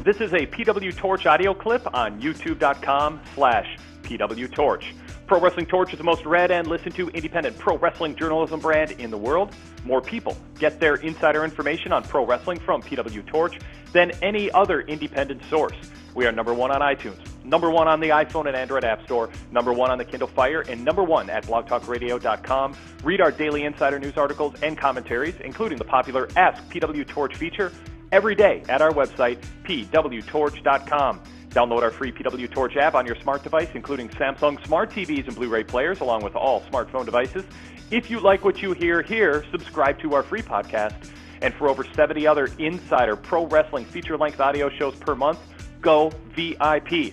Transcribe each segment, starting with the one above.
This is a PWTorch audio clip on youtube.com/PWTorch. Pro Wrestling Torch is the most read and listened to independent pro wrestling journalism brand in the world. More people get their insider information on pro wrestling from PWTorch than any other independent source. We are #1 on iTunes, #1 on the iPhone and Android App Store, #1 on the Kindle Fire, and #1 at blogtalkradio.com. Read our daily insider news articles and commentaries, including the popular Ask PWTorch feature, every day at our website, pwtorch.com. Download our free PWTorch app on your smart device, including Samsung Smart TVs and Blu-ray players, along with all smartphone devices. If you like what you hear here, subscribe to our free podcast. And for over 70 other insider pro wrestling feature-length audio shows per month, go VIP.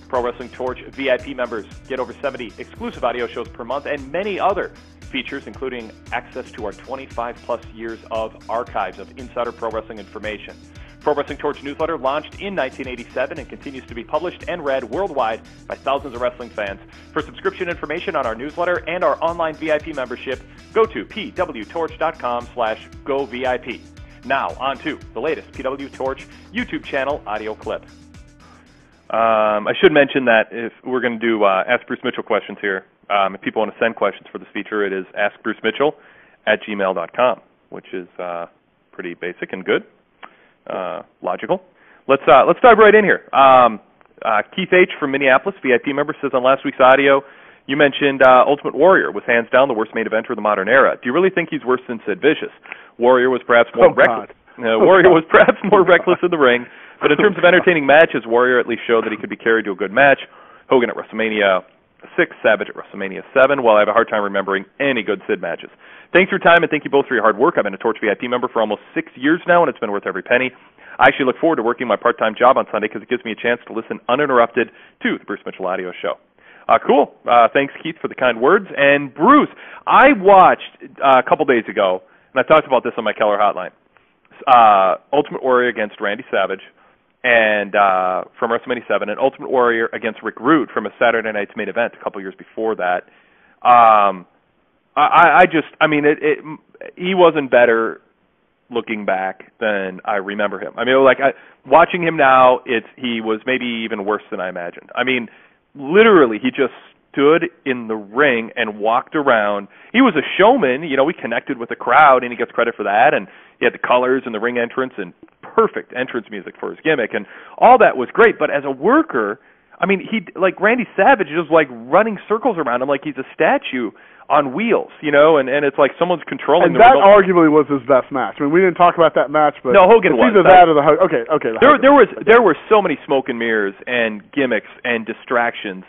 Pro Wrestling Torch VIP members get over 70 exclusive audio shows per month and many other features, including access to our 25-plus years of archives of insider pro wrestling information. Pro Wrestling Torch newsletter launched in 1987 and continues to be published and read worldwide by thousands of wrestling fans. For subscription information on our newsletter and our online VIP membership, go to pwtorch.com/govip. Now, on to the latest PWTorch YouTube channel audio clip. I should mention that if we're going to do Ask Bruce Mitchell questions here, if people want to send questions for this feature, it is askbrucemitchell@gmail.com, which is pretty basic and good. Logical. Let's dive right in here. Keith H. from Minneapolis, VIP member, says on last week's audio, you mentioned Ultimate Warrior was hands down the worst main eventer of the modern era. Do you really think he's worse than Sid Vicious? Warrior was perhaps more reckless. Warrior was perhaps more reckless in the ring, but in terms of entertaining matches, Warrior at least showed that he could be carried to a good match. Hogan at WrestleMania 6, Savage at WrestleMania 7. Well, I have a hard time remembering any good Sid matches. Thanks for your time, and thank you both for your hard work. I've been a Torch VIP member for almost 6 years now, and it's been worth every penny. I actually look forward to working my part-time job on Sunday because it gives me a chance to listen uninterrupted to the Bruce Mitchell audio show. Cool. Thanks, Keith, for the kind words. And Bruce, I watched a couple days ago, and I talked about this on my Keller Hotline, Ultimate Warrior against Randy Savage and from WrestleMania 7, and Ultimate Warrior against Rick Rude from a Saturday night's main event a couple years before that. He wasn't better looking back than I remember him. I mean, watching him now, he was maybe even worse than I imagined. I mean, literally, he just stood in the ring and walked around. He was a showman, he connected with the crowd, and he gets credit for that, and he had the colors and the ring entrance and perfect entrance music for his gimmick, and all that was great, but as a worker, I mean, Randy Savage is running circles around him like he's a statue on wheels, and it's like someone's controlling. And that arguably was his best match. I mean, we didn't talk about that match, but no, Hogan was. Either that or the okay. There were so many smoke and mirrors and gimmicks and distractions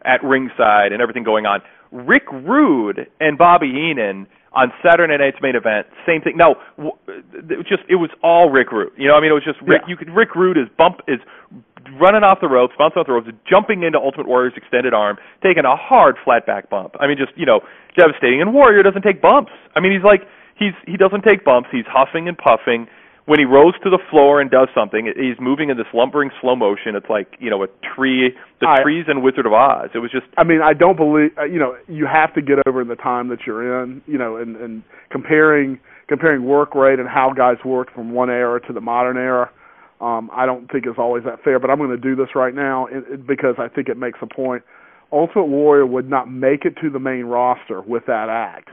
at ringside and everything going on. Rick Rude and Bobby Heenan on Saturday night's main event, same thing. No, it was all Rick Rude. It was just Rick. Yeah. Rick Rude is running off the ropes, bouncing off the ropes, jumping into Ultimate Warrior's extended arm, taking a hard flat back bump. I mean, just devastating. And Warrior doesn't take bumps. I mean, he doesn't take bumps. He's huffing and puffing. When he rose to the floor and does something, he's moving in this lumbering slow motion. It's like, a tree, trees in Wizard of Oz. It was just... I mean, I don't believe, you have to get over in the time that you're in, and comparing work rate and how guys work from one era to the modern era, I don't think is always that fair, but I'm going to do this right now because I think it makes a point. Ultimate Warrior would not make it to the main roster with that act,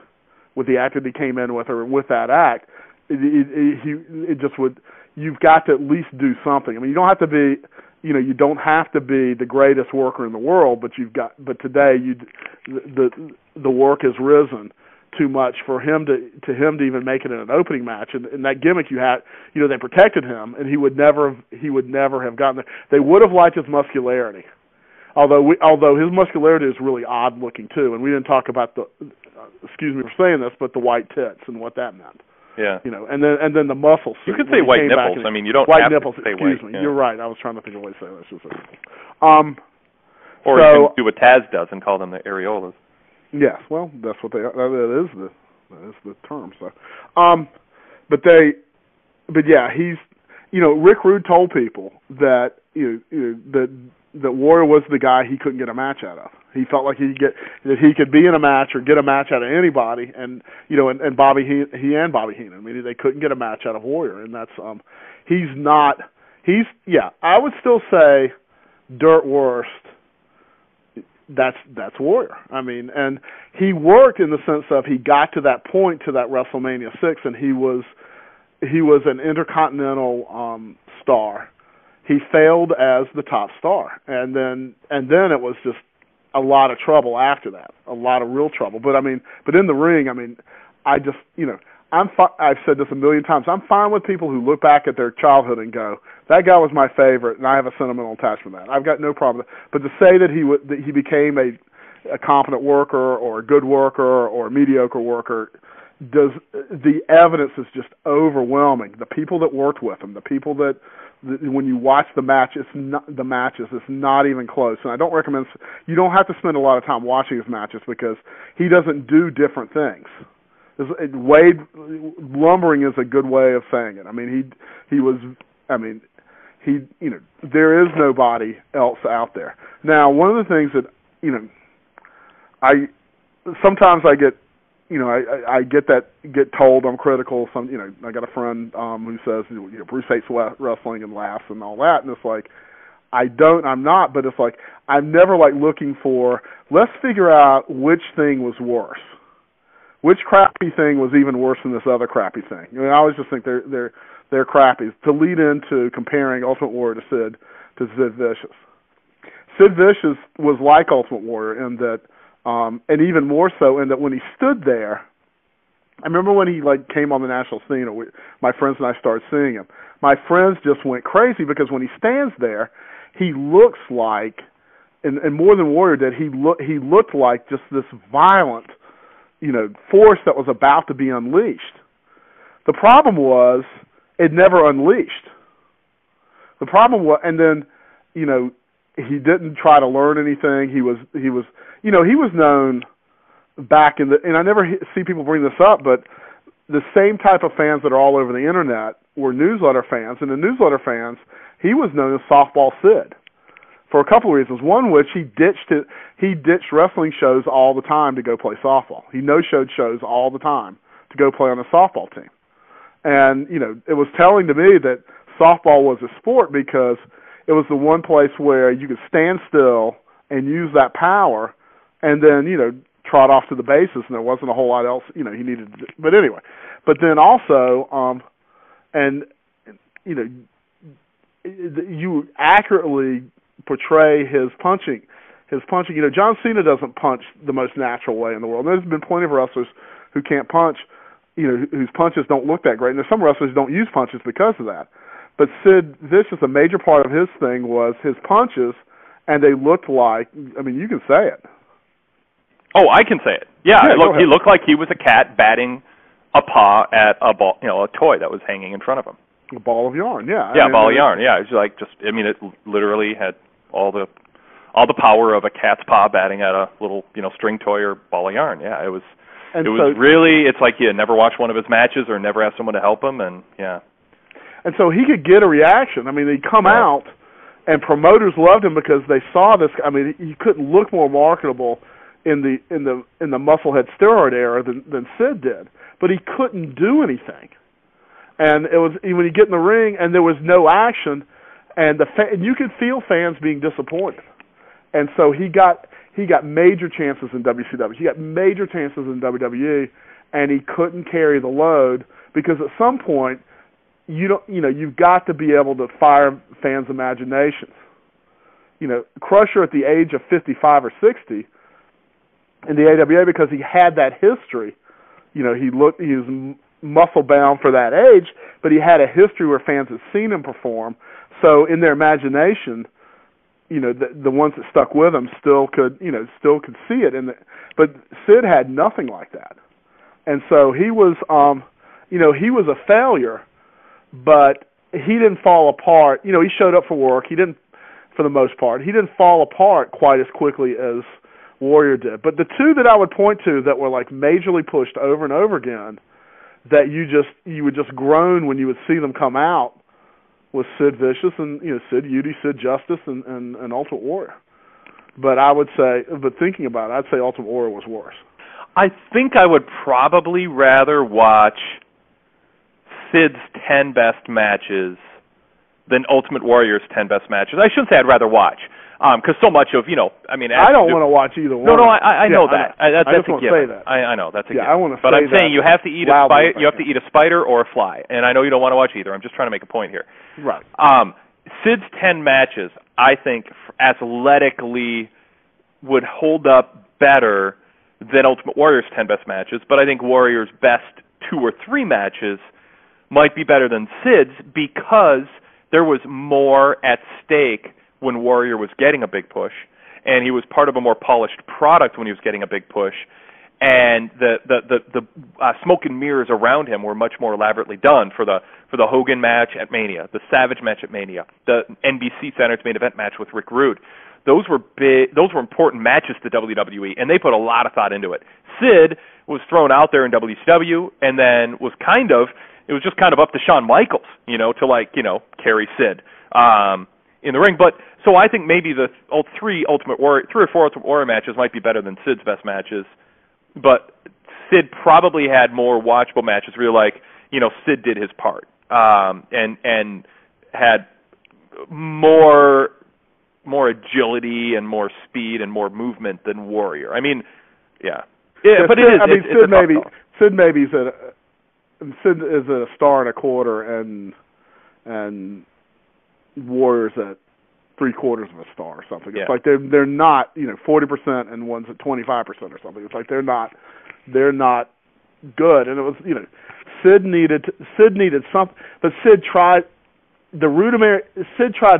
with the act that he came in with, or with that act. It just would. You've got to at least do something. I mean, you don't have to be, you don't have to be the greatest worker in the world, but But today, the work has risen too much for him to even make it in an opening match. And that gimmick you had, they protected him, and he would never have gotten there. They would have liked his muscularity, although his muscularity is really odd looking too. And we didn't talk about excuse me for saying this, but the white tits and what that meant. Yeah. And then the muscles. You could say white nipples. I mean, you don't white have nipples, to say excuse white. me. Yeah. You're right. I was trying to think of a way to say this. Or you can do what Taz does and call them the areolas. Yes. Well, that's what that is the term. So, he's, Rick Rude told people that that Warrior was the guy he couldn't get a match out of. He felt like he could be in a match or get a match out of anybody, and Bobby Heenan. I mean, they couldn't get a match out of Warrior, and that's he's not I would still say dirt worst. That's Warrior. I mean, and he worked in the sense of he got to that point, to that WrestleMania 6, and he was an intercontinental star. He failed as the top star, and then it was just a lot of trouble after that, a lot of real trouble. But in the ring, I just, I've said this a million times. I'm fine with people who look back at their childhood and go, that guy was my favorite, and I have a sentimental attachment to that. I've got no problem with that. But to say that he became a competent worker or a good worker or a mediocre worker, the evidence is just overwhelming. The people that worked with him, the people that when you watch the matches, it's not even close. And I don't recommend. You don't have to spend a lot of time watching his matches because he doesn't do different things. Lumbering is a good way of saying it. There is nobody else out there. Now, one of the things that, sometimes I get, I get told I'm critical. I got a friend who says, Bruce hates wrestling and laughs and all that, and it's like, I'm not, but it's like, I'm never looking for, let's figure out which thing was worse. Which crappy thing was even worse than this other crappy thing? I always just think they're crappy. To lead into comparing Ultimate Warrior to Sid Vicious. Sid Vicious was like Ultimate Warrior in that, and even more so in that when he stood there, I remember when he came on the national scene, my friends and I started seeing him. My friends just went crazy because when he stands there, he looks like, and more than Warrior did, he looked like just this violent, force that was about to be unleashed. The problem was it never unleashed. The problem was, and then, he didn't try to learn anything. He was known back in the, and I never see people bring this up, but the same type of fans that are all over the internet were newsletter fans, and the newsletter fans, he was known as Softball Sid for a couple of reasons. One, which he ditched wrestling shows all the time to go play softball. He no-showed shows all the time to go play on a softball team. And, it was telling to me that softball was a sport because it was the one place where you could stand still and use that power and then, trot off to the bases, and there wasn't a whole lot else, he needed to do. But anyway, but then also, you accurately portray his punching. John Cena doesn't punch the most natural way in the world. There's been plenty of wrestlers who can't punch, whose punches don't look that great. And there's some wrestlers who don't use punches because of that. But Sid Vicious, a major part of his thing was his punches, and they looked like, you can say it. Oh, I can say it. Yeah, he looked like he was a cat batting a paw at a ball, a toy that was hanging in front of him. A ball of yarn, yeah. Yeah, ball of yarn. Yeah, it's it literally had all the power of a cat's paw batting at a little, string toy or ball of yarn. Yeah, it was really, it's like you never watched one of his matches or never asked someone to help him, and yeah. And so he could get a reaction. He'd come out, and promoters loved him because they saw this. He couldn't look more marketable in the musclehead steroid era than Sid did, but he couldn't do anything. And it was when you get in the ring and there was no action, and you could feel fans being disappointed. And so he got major chances in WCW. He got major chances in WWE, and he couldn't carry the load because at some point you've got to be able to fire fans' imaginations. Crusher at the age of 55 or 60 in the AWA, because he had that history. He was muscle bound for that age, but he had a history where fans had seen him perform. So in their imagination, the ones that stuck with him still could see it. But Sid had nothing like that, and so he was, he was a failure. But he didn't fall apart. He showed up for work. He didn't, for the most part, he didn't fall apart quite as quickly as Warrior did. But the two that I would point to that were majorly pushed over and over again, that you would just groan when you would see them come out, was Sid Vicious and Sid Udy, Sid Justice, and Ultimate Warrior. But I would say, thinking about it, I'd say Ultimate Warrior was worse. I think I would probably rather watch Sid's 10 best matches than Ultimate Warrior's 10 best matches. I shouldn't say I'd rather watch, because so much of, I mean... I don't want to watch either one. No, I know that. I just want to say that. I know, that's a given. I want to say that. But I'm saying you have to eat a spider or a fly, and I know you don't want to watch either. I'm just trying to make a point here. Right. Sid's 10 matches, I think, athletically would hold up better than Ultimate Warrior's 10 best matches, but I think Warrior's best 2 or 3 matches might be better than Sid's because there was more at stake when Warrior was getting a big push, and he was part of a more polished product when he was getting a big push, and the smoke and mirrors around him were much more elaborately done for the Hogan match at Mania, the Savage match at Mania, the NBC Center's main event match with Rick Rude. Those were big. Those were important matches to WWE, and they put a lot of thought into it. Sid was thrown out there in WCW, and then was it was just kind of up to Shawn Michaels, to carry Sid in the ring. But so I think maybe the 3 or 4 Ultimate Warrior matches might be better than Sid's best matches. But Sid probably had more watchable matches where you're like, Sid did his part, and had more agility and more speed and more movement than Warrior. I mean, yeah, but Sid is a star and a quarter, and Warrior's at 3/4 of a star or something. It's like they're not 40% and one's at 25% or something. It's like they're not good. And it was Sid needed something, but Sid tried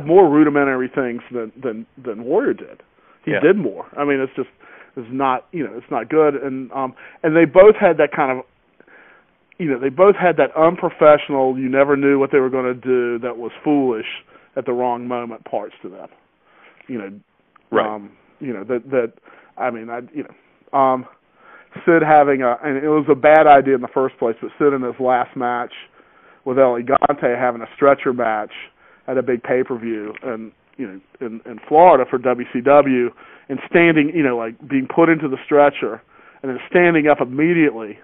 more rudimentary things than Warrior did. He did more. I mean, it's not good. And they both had that kind of they both had that unprofessional, you never knew what they were going to do, that was foolish at the wrong moment parts to them. Right. Sid having and it was a bad idea in the first place, but Sid in his last match with El Gigante having a stretcher match at a big pay-per-view and in Florida for WCW, and standing, being put into the stretcher and then standing up immediately.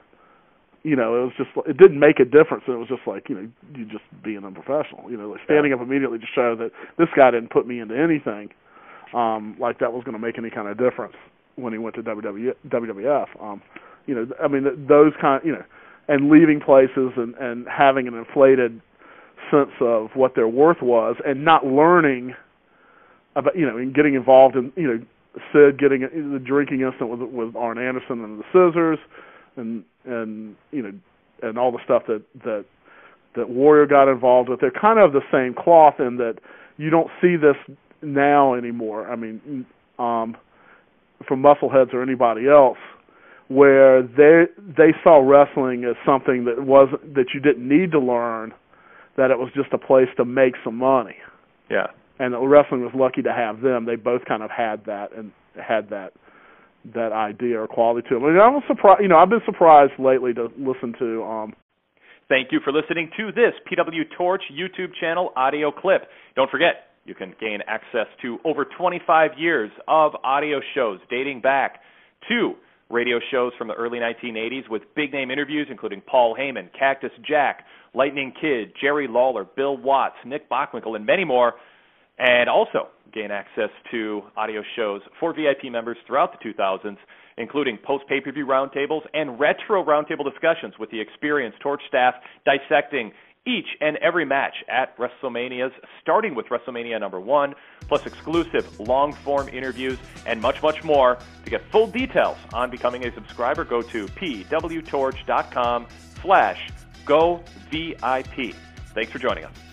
It was just, it didn't make a difference. It was just like, you just being unprofessional. Standing up immediately to show that this guy didn't put me into anything, like that was going to make any kind of difference when he went to WWF. Those kind, and leaving places and having an inflated sense of what their worth was, and not learning about, and getting involved in, Sid getting the drinking incident with Arn Anderson and the scissors, and all the stuff that Warrior got involved with. They're kind of the same cloth in that you don't see this now anymore. I mean, from Muscleheads or anybody else, where they saw wrestling as something that you didn't need to learn, that it was just a place to make some money. Yeah. And that wrestling was lucky to have them. They both kind of had that and had that idea or quality to them. I mean, I was surprised. I've been surprised lately to listen to. Thank you for listening to this PWTorch YouTube channel audio clip. Don't forget, you can gain access to over 25 years of audio shows dating back to radio shows from the early 1980s with big-name interviews including Paul Heyman, Cactus Jack, Lightning Kid, Jerry Lawler, Bill Watts, Nick Bockwinkel, and many more. And also gain access to audio shows for VIP members throughout the 2000s, including post-pay-per-view roundtables and retro roundtable discussions with the experienced Torch staff dissecting each and every match at WrestleManias, starting with WrestleMania number 1, plus exclusive long-form interviews and much, much more. To get full details on becoming a subscriber, go to pwtorch.com/govip. Thanks for joining us.